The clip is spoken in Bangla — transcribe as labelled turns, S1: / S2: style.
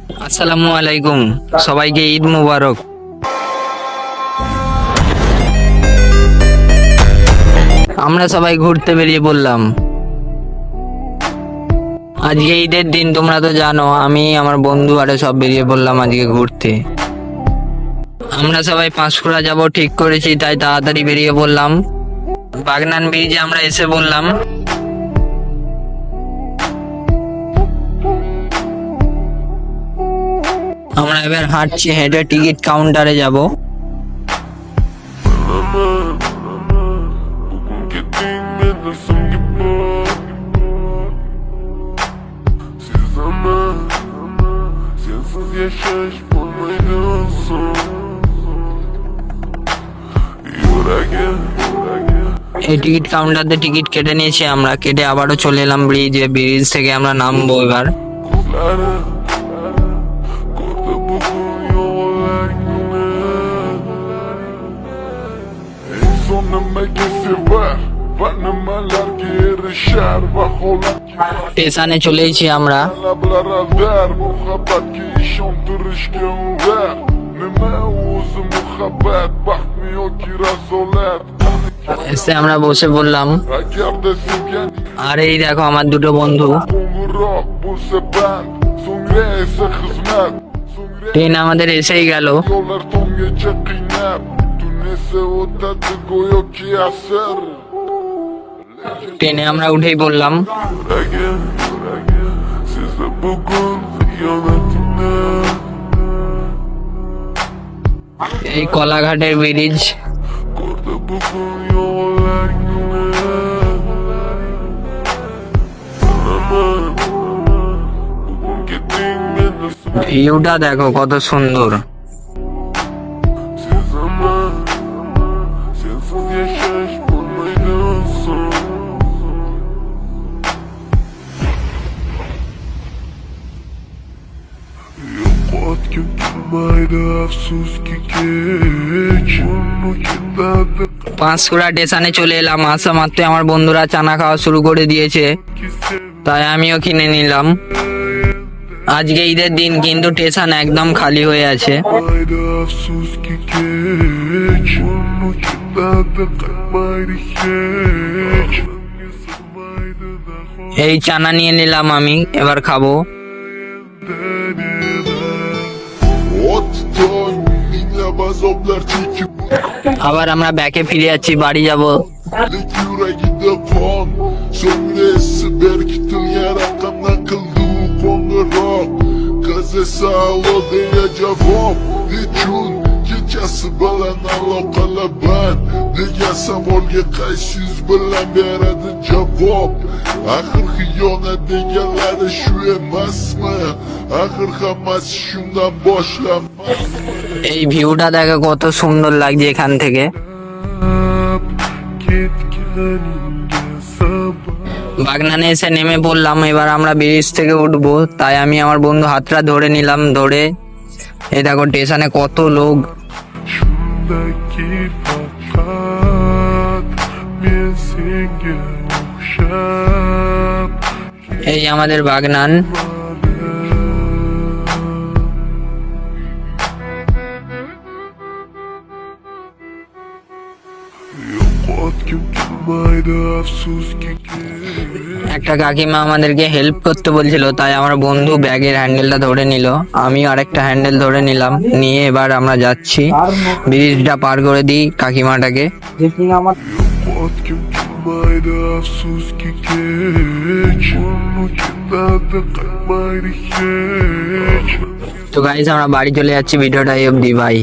S1: আসসালামু আলাইকুম, সবাইকে ঈদ মুবারক। আমরা সবাই ঘুরতে বেরিয়ে পড়লাম। আজকে ঈদের দিন, তোমরা তো জানো। আমি আমার বন্ধু আরে সব বেরিয়ে পড়লাম আজকে ঘুরতে। আমরা সবাই পাঁশকুড়া যাব ঠিক করেছি, তাই তাড়াতাড়ি বেরিয়ে পড়লাম। বাগনান ব্রিজে আমরা এসে বললাম। আমরা এবার হাঁটছি, হেঁটে টিকিট কাউন্টারে যাব। এই টিকিট কাউন্টারে টিকিট কেটে নিয়েছি আমরা, কেটে আবারও চলে এলাম ব্রিজে। ব্রিজ থেকে আমরা নামবো এবার। স্টেশনে চলেছি আমরা। এসে আমরা বসে পড়লাম। আর এই দেখো আমার দুটো বন্ধু। ট্রেন আমাদের এসেই গেল। ট্রেনে আমরা উঠেই পড়লাম। এই কলাঘাটের ব্রিজ। ভিউটা দেখো কত সুন্দর। পাঁশকুড়া স্টেশনে চলে এলাম। আসা মাত্র আমার বন্ধুরা চানা খাওয়া শুরু করে দিয়েছে, তাই আমিও কিনে নিলাম। আজকে ঈদের দিন, কিন্তু স্টেশন একদম খালি হয়ে আছে। এই চানা নিয়ে নিলাম আমি, এবার খাবো। আবার আমরা ব্যাকে ফিরে যাচ্ছি, বাড়ি যাব। Kechasi bilan aloqalaban degan savolga qaysi yuz bilan beradi javob? Axir xiyonat deganlari shu emasmi? Axir hammasi shundan boshlanmasmi? এই ভিউটা দেখো কত সুন্দর লাগছে এখান থেকে। বাগনানে এসে নেমে পড়লাম। এবার আমরা ব্রিজ থেকে উঠবো, তাই আমি আমার বন্ধু হাতটা ধরে নিলাম। ধরে এই দেখো স্টেশনে কত লোক। এই আমাদের বাগনান। একটা কাকিমা আমাদেরকে হেল্প করতে বলছিল, তাই আমার বন্ধু ব্যাগের হ্যান্ডেলটা ধরে নিল। আমি আরেকটা হ্যান্ডেল ধরে নিলাম, নিয়ে এবার আমরা যাচ্ছি। ব্রিজটা পার করে দিই কাকিমাটাকে। তো গাইস, আমরা বাড়ি চলে যাচ্ছি। ভিডিওটা এই অবধি, বাই।